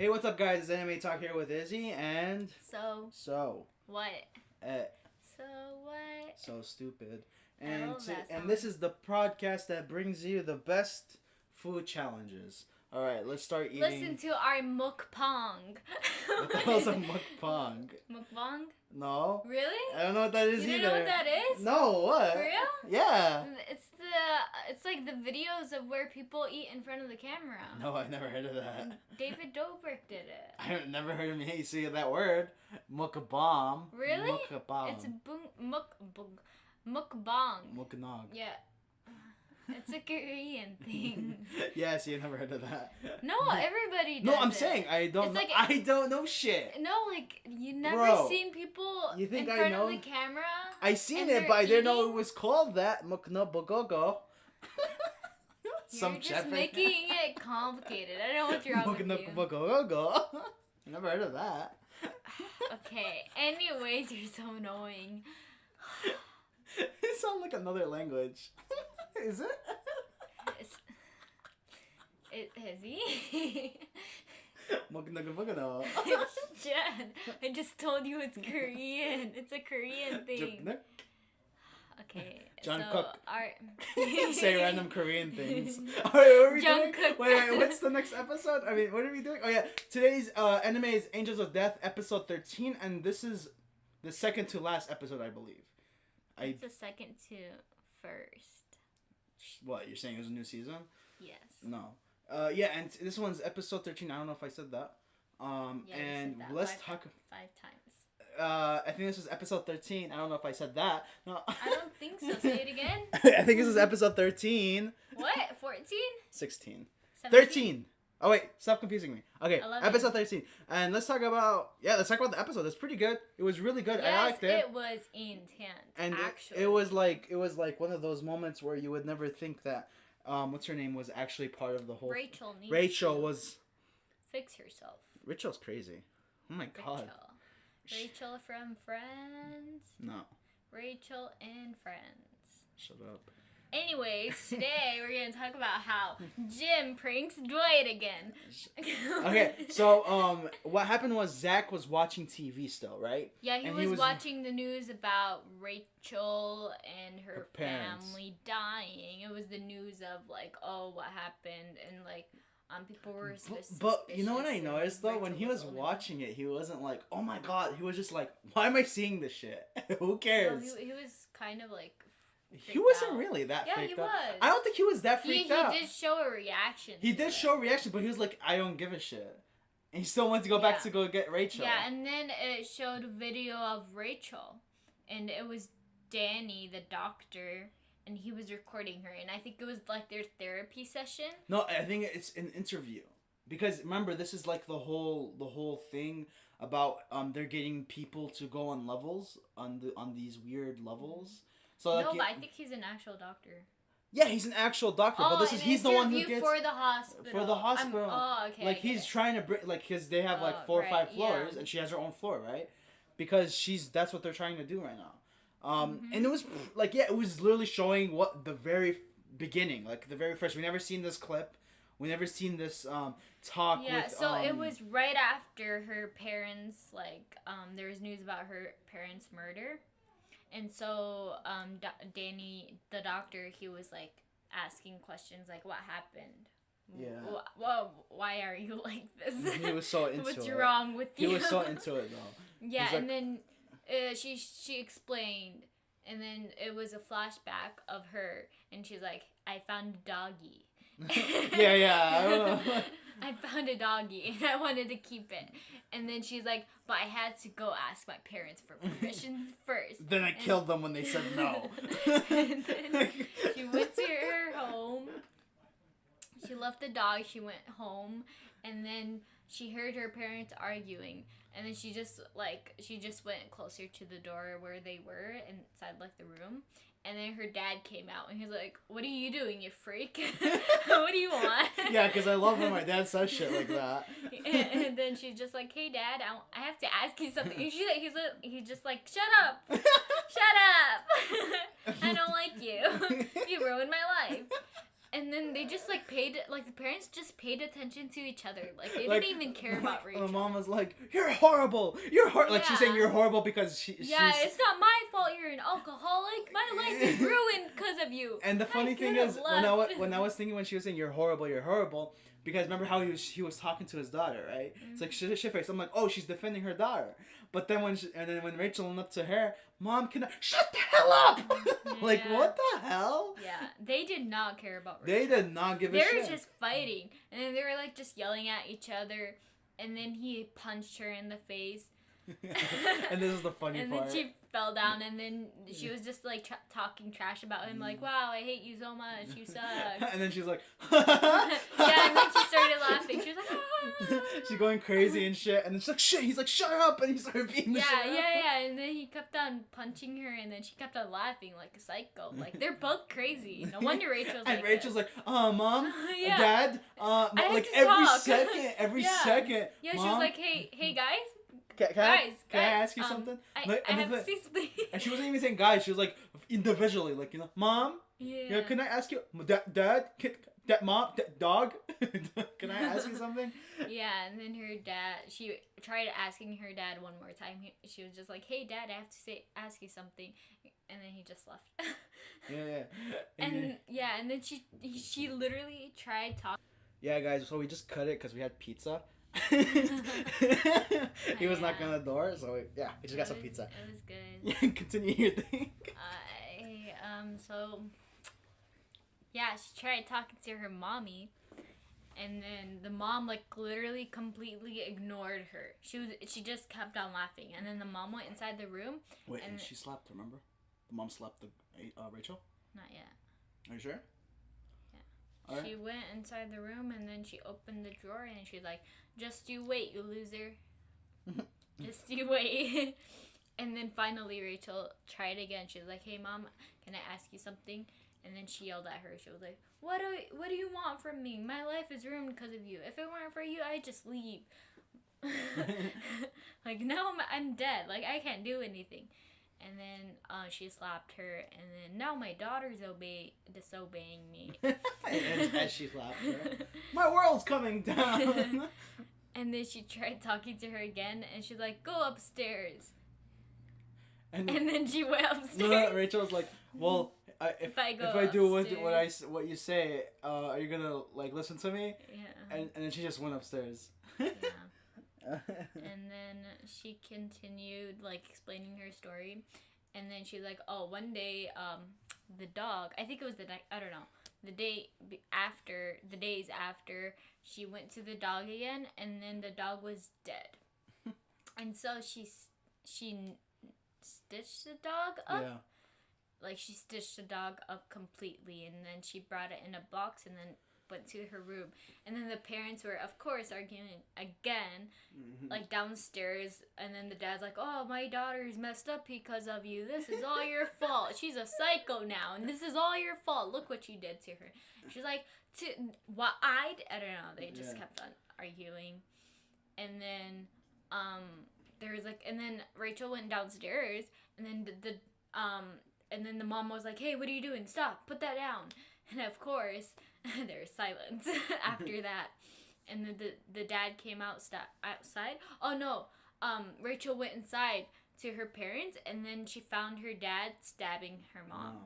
Hey, what's up, guys? It's Anime Talk here with Izzy and So what? uh, So what? so stupid. I love that And song. this is the podcast that brings you the best food challenges. All right, let's start eating. Listen to our mukbang. What the hell's a mukbang? Mukbang? No. Really? I don't know what that is You either. don't know what that is? No, what? For real? Yeah. It's like the videos of where people eat in front of the camera. No, I never heard of that. David Dobrik did it. I've never heard of me say that word. Mukbang. Really? Mukbang. It's mukbang. Muknog. Yeah. It's a Korean thing. Yeah, see, I never heard of that. No, everybody does No, I'm it. saying I don't It's know. like- I don't know shit. No, like you never Bro, seen people you think in I front know? of the camera. I seen And it, they're but I didn't know eating? it was called that. Muknobogogo. You're just making it complicated. I don't know what's wrong with you. Muknobogogo. I never heard of that. Okay. Anyways, you're so annoying. It sounds like another language. Is it? Is he? Muknobogogo. Jen, I just told you it's Korean. It's a Korean thing. Okay. John so Cook. Our Say random Korean things. Alright, what are we John doing? Cook. Wait, what's the next episode? I mean, what are we doing? Oh yeah, today's anime is Angels of Death, episode 13, and this is the second to last episode, I believe. It's the second to first. What, you're saying there's a new season? Yes. No. Yeah, and this one's episode 13. I don't know if I said that. Yeah, you And said that let's five talk. 5 times. I think this is episode 13. I don't know if I said that. No. I don't think so. Say it again. I think this is episode 13. What? 14? 16. 17? 13. Oh wait, stop confusing me. Okay, 11. episode 13. And let's talk about the episode. It's pretty good. It was really good. Yes, I liked it. it was intense. And actually. it was like one of those moments where you would never think that what's her name was actually part of the whole Rachel needs Rachel to was fix herself. Rachel's crazy. Oh my god. Rachel from Friends. No. Rachel and Friends. Shut up. Anyways, today we're gonna talk about how Jim pranks Dwight again. Okay, so what happened was Zach was watching TV still, right? Yeah, he And was watching the news about Rachel and her parents. family dying. It was the news of like, oh, what happened, and like, people were But you know what I suspicious, and noticed though? When Rachel he was only watching it, he wasn't like, "Oh my god!" He was just like, "Why am I seeing this shit? Who No, cares?" he was kind of like. He wasn't out. really that Yeah, freaked he out. was. I don't think he was that He freaked out. did show a reaction. He to did it. show a reaction, but he was like, "I don't give a shit," and he still went to go back Yeah. to go get Rachel. Yeah, and then it showed a video of Rachel, and it was Danny, the doctor, and he was recording her, and I think it was like their therapy session. No, I think it's an interview. Because remember, this is like the whole thing about they're getting people to go on levels on these weird levels. So like No, but I think he's an actual doctor. yeah, he's an actual doctor, but this is an he's the one who interview gets for the hospital. for the hospital. Okay. like I get he's it. trying to bring like because they have like 4 or 5 right, floors yeah. and she has her own floor, right? Because that's what they're trying to do right now. Mm-hmm. And it was like it was literally showing what the very beginning, like the very first. We never seen this clip. We never seen this talk Yeah, with so it was right after her parents, like, there was news about her parents' murder. And so, Danny, the doctor, he was, like, asking questions, like, what happened? Yeah. Well, why are you like this? He was so into What's it. wrong with you? He was so into it though. Yeah, He's like- and then she explained, and then it was a flashback of her, and she's like, I found a doggy. yeah. I found a doggy and I wanted to keep it. And then she's like, but I had to go ask my parents for permission first. Then I killed them when they said no. And then she went to her home. She left the dog. She went home. And then she heard her parents arguing. And then she just went closer to the door where they were inside like the room. And then her dad came out, and he's like, what are you doing, you freak? What do you want? Yeah, because I love when my dad says shit like that. And then she's just like, hey, Dad, I have to ask you something. And he's just like, shut up. Shut up. I don't like you. You ruined my life. And then they just like the parents just paid attention to each other. Like they Like, didn't even care about Rachel. The mom was like, "You're horrible. Like she's saying you're horrible because yeah, it's not my fault you're an alcoholic. My life is ruined because of you. And the funny thing is, when I was thinking when she was saying you're horrible, because remember how he was talking to his daughter, right? Mm-hmm. It's like shit face. I'm like, oh, she's defending her daughter. But then when Rachel went up to her, Mom, can I shut the hell up? Like, what the hell? Yeah, they did not care about Rachel. They did not give a shit. They were just fighting, and then they were like just yelling at each other, and then he punched her in the face. And this is the funny part. And then she fell down, and then she was just like talking trash about him, like, "Wow, I hate you so much. You suck." And then she's like, yeah, and then she started laughing. She was like, ah. She's going crazy and shit, and then she's like, shit. He's like, shut up, and he started beating the shit out of her. Yeah, and then he kept on punching her, and then she kept on laughing like a psycho. Like they're both crazy. No wonder Rachel's and like Rachel's this. like, Mom, Yeah. Dad, I have like to every talk. every Yeah. second. Yeah, Mom, she was like, hey guys. Can Guys, I ask you something? I have to say something. And she wasn't even saying guys. She was like individually, like, Mom. Yeah. Can I ask you, Dad? Mom, dog? Can I ask you something? Yeah, and then her dad. She tried asking her dad one more time. She was just like, "Hey, Dad, I have to ask you something," and then he just left. Yeah. And then she literally tried talking. Yeah, guys. So we just cut it because we had pizza. He was knocking on the door, so we just got some pizza. It was good. Yeah, continue your thing. So yeah, she tried talking to her mommy, and then the mom like literally completely ignored her. She just kept on laughing, and then the mom went inside the room. Wait, and she slapped her, remember? The mom slapped Rachel? Not yet. Are you sure? Yeah. Right. She went inside the room, and then she opened the drawer, and she's like, "Just you wait, you loser. Just you wait." And then finally Rachel tried again. She was like, "Hey, Mom, can I ask you something?" And then she yelled at her. She was like, What do you want from me? My life is ruined because of you. If it weren't for you, I'd just leave." Like, now I'm dead. Like, I can't do anything. And then she slapped her, and then now my daughter's disobeying me. As she slapped her. My world's coming down. And then she tried talking to her again, and she's like, "Go upstairs." And then she went upstairs. No, Rachel's like, "Well, if I do what you say, are you gonna like listen to me?" Yeah. And then she just went upstairs. Yeah. And then she continued like explaining her story, and then she's like, "Oh, one day, the dog. I think it was the night. I don't know. The days after, she went to the dog again, and then the dog was dead, and so she stitched the dog up." Yeah. Like, she stitched the dog up completely, and then she brought it in a box and then went to her room. And then the parents were, of course, arguing again, like, downstairs. And then the dad's like, "Oh, my daughter's messed up because of you. This is all your fault. She's a psycho now, and this is all your fault. Look what you did to her." She's like, I don't know. They just kept on arguing. And then, there was, like, and then Rachel went downstairs, and then and then the mom was like, "Hey, what are you doing? Stop. Put that down." And of course, there's silence after that. And then the dad came outside. Oh, no. Rachel went inside to her parents, and then she found her dad stabbing her mom.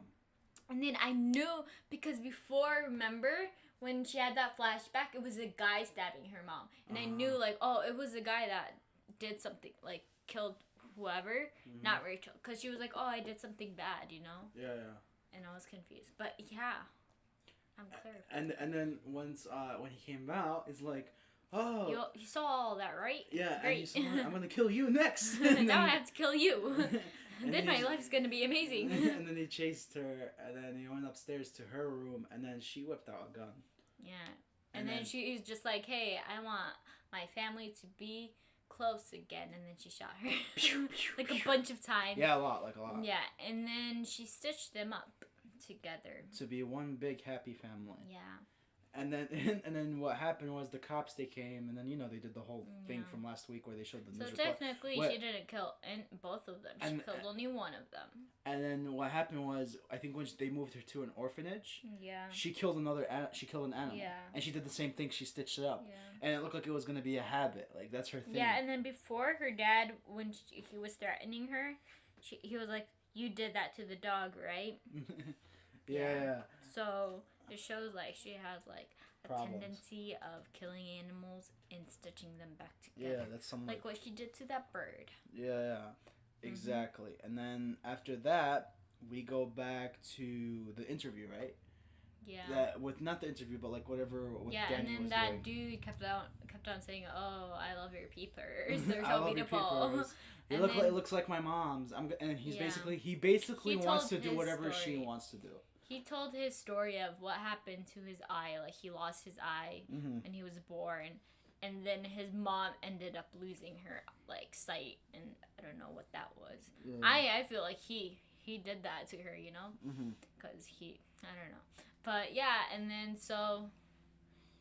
And then I knew, because before, remember, when she had that flashback, it was a guy stabbing her mom. And I knew, like, oh, it was a guy that did something, like, killed whoever, not Rachel, because she was like, "Oh, I did something bad," you know. Yeah. And I was confused, but yeah, I'm clear. And then once when he came out, it's like, "Oh, you saw all that, right? Yeah, great. and he's like, "I'm gonna kill you next." Now I have to kill you. And then my life's gonna be amazing. And then he chased her, and then he went upstairs to her room, and then she whipped out a gun. Yeah, and then she's just like, "Hey, I want my family to be close again," and then she shot her like a bunch of times. Yeah, a lot. Yeah, and then she stitched them up together to be one big happy family. Yeah. And then and then what happened was the cops, they came, and then they did the whole thing from last week where they showed the news report. So technically, she didn't kill both of them. She killed only one of them. And then what happened was, I think when they moved her to an orphanage, she killed she killed an animal. Yeah. And she did the same thing. She stitched it up. Yeah. And it looked like it was gonna be a habit. Like that's her thing. Yeah, and then before her dad, when he was threatening her, he was like, "You did that to the dog, right?" Yeah. So it shows like she has like a Problems. tendency of killing animals and stitching them back together. Yeah, that's something like what she did to that bird. Yeah, exactly. And then after that, we go back to the interview, right? Yeah. Not the interview, but like whatever. Yeah, Danny and then was that doing. dude kept on saying, "Oh, I love your peepers. They're I so love your beautiful." peepers. And It looks like my mom's. And he basically He wants to told do his whatever she story. wants to do. He told his story of what happened to his eye. Like he lost his eye when he was born, and then his mom ended up losing her like sight, and I don't know what that was. Yeah. I feel like he did that to her, because I don't know. But yeah, and then so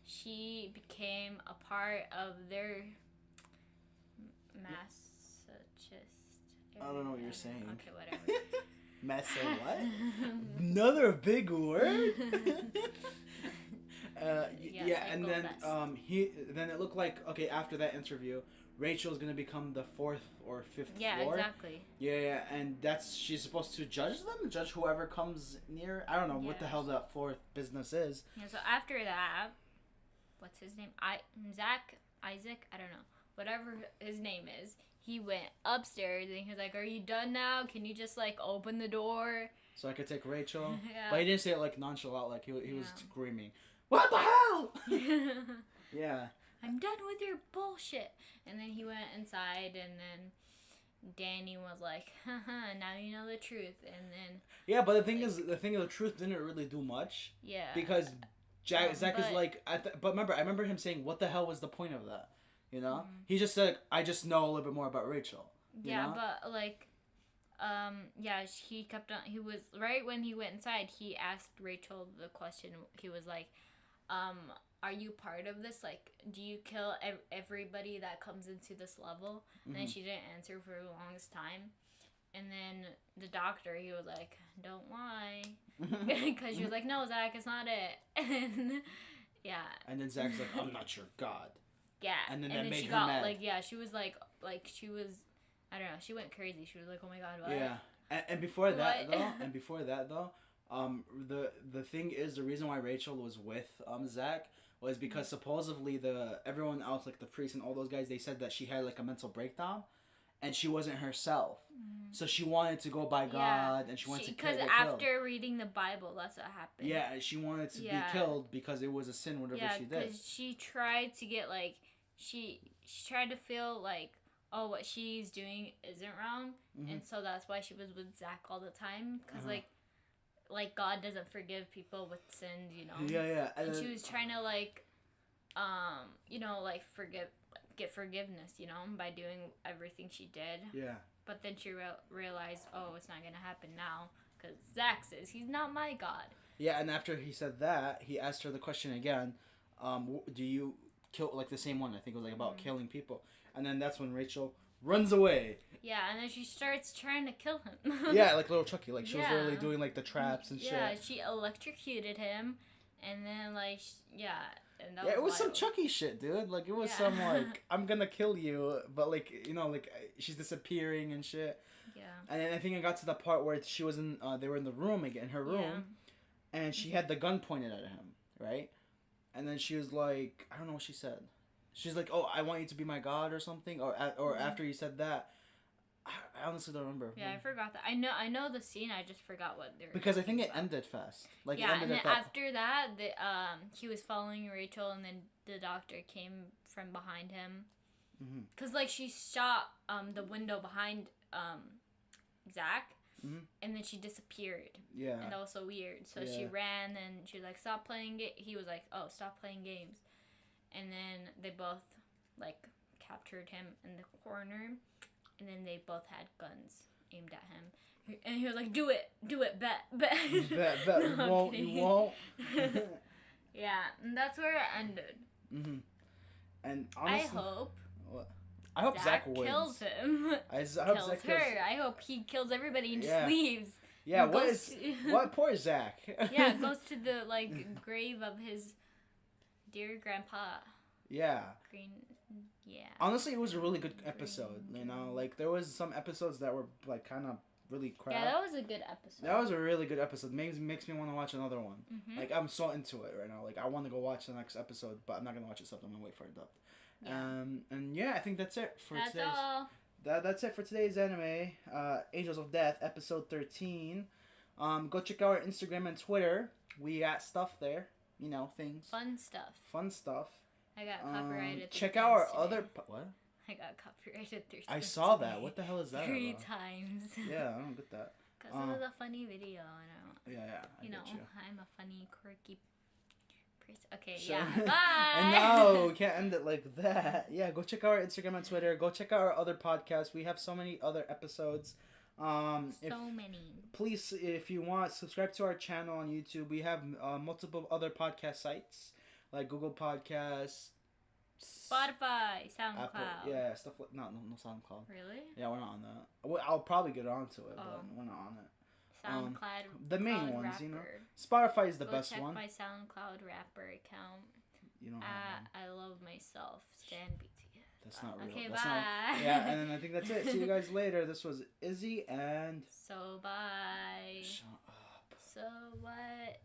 she became a part of their Massachusetts. I don't know what you're saying. Okay, whatever. What? Another big word. And then then it looked like after that interview, Rachel's gonna become the 4th or 5th floor. Exactly. Yeah, and she's supposed to judge whoever comes near. I don't know what the hell that 4th business is. Yeah, so after that, what's his name? Isaac, I don't know. Whatever his name is, he went upstairs and he was like, "Are you done now? Can you just like open the door?" So I could take Rachel. Yeah. But he didn't say it like nonchalant, like he was screaming, "What the hell?" Yeah. I'm done with your bullshit. And then he went inside, and then Danny was like, "Haha, now you know the truth." And then yeah, but the thing of the truth didn't really do much. Yeah. Because Zach is like, but I remember him saying, "What the hell was the point of that?" He just said, "I just know a little bit more about Rachel." Yeah, but like, he kept on. He was right when he went inside. He asked Rachel the question. He was like, "Are you part of this? Like, do you kill everybody that comes into this level?" And then she didn't answer for the longest time. And then the doctor, he was like, "Don't lie," because she was like, "No, Zach, it's not it." And yeah. And then Zach's like, "I'm not your god." Yeah. And then that made she her got mad. she was like she was, I don't know, she went crazy. She was like, "Oh my god, what?" Yeah. And before that though, the thing is, the reason why Rachel was with Zach was because supposedly everyone else, like the priest and all those guys, they said that she had like a mental breakdown, and she wasn't herself. So she wanted to go by God, and she wanted to get killed. Because after reading the Bible, that's what happened. Yeah, she wanted to be killed because it was a sin, whatever she did. Yeah, because she tried to get like she tried to feel like, oh, what she's doing isn't wrong, and so that's why she was with Zach all the time, because like God doesn't forgive people with sins, Yeah. And she was trying to like, get forgiveness, by doing everything she did. Yeah. But then she realized, oh, it's not gonna happen now, because Zach says he's not my God. Yeah, and after he said that, he asked her the question again. Do you kill, like the same one? I think it was like about killing people. And then that's when Rachel runs away. Yeah, and then she starts trying to kill him. Yeah, like little Chucky. Like she was literally doing like the traps and shit. Yeah, she electrocuted him, and then like and that it was some wild. Chucky shit, dude. Like it was some like, I'm gonna kill you, but like like she's disappearing and shit. Yeah. And then I think I got to the part where she was in. They were in the room again, her room, and she had the gun pointed at him, right? And then she was like, I don't know what she said. She's like, "Oh, I want you to be my God," or something, or after you said that, I honestly don't remember. Yeah, I forgot that. I know the scene. I just forgot what they were. Because I think it about. ended fast. Like yeah, it ended and then at that. after that, he was following Rachel, and then the doctor came from behind him. Cause like she shot the window behind Zach, and then she disappeared. Yeah. And that was so weird. So she ran, and she was like, "Stop playing it." He was like, "Oh, stop playing games." And then they both like captured him in the corner, and then they both had guns aimed at him, and he was like, "Do it, bet." Bet, No, you won't. Yeah, and that's where it ended. Mm-hmm. And honestly, I hope. What? I hope Zach wins. kills him. I hope Kills Zach her. kills. I hope he kills everybody and Yeah. just leaves. Yeah. And What goes is? to- What? Poor Zach. Yeah, goes to the grave of his dear grandpa. Yeah. Green. Yeah. Honestly, it was a really good episode. You know, like there was some episodes that were like kind of really crap. Yeah, that was a good episode. That was a really good episode. Makes me want to watch another one. Mm-hmm. Like I'm so into it right now. Like I want to go watch the next episode, but I'm not gonna watch it. I'm gonna wait for it dubbed. Yeah. And yeah, I think that's it for That's today's. all. That's it for today's anime. Angels of Death, episode 13. Go check out our Instagram and Twitter. We got stuff there. You know, things. Fun stuff. Fun stuff. I got copyrighted. Check out our other. What? I got copyrighted 3 times. I saw today. that. What the hell is that? 3 about? times. Yeah, I don't get that. Because it was a funny video, and Yeah, I you know, get you. I'm a funny, quirky person. Okay, So- yeah. Bye. And no, we can't end it like that. Yeah, go check out our Instagram and Twitter. Go check out our other podcasts. We have so many other episodes. So many. Please, if you want, subscribe to our channel on YouTube. We have multiple other podcast sites like Google Podcasts, Spotify, SoundCloud. Apple, yeah, stuff like no SoundCloud. Really? Yeah, we're not on that. Well, I'll probably get onto it, but Oh. we're not on it. SoundCloud. the main Cloud ones, rapper. you know. Spotify is the Go best check one. my SoundCloud rapper account. You don't have one. I love myself. Stan BTS. That's not real. Okay, That's bye. not. Yeah, and then I think that's it. See you guys later. This was Izzy and. So bye. Shut up. So what?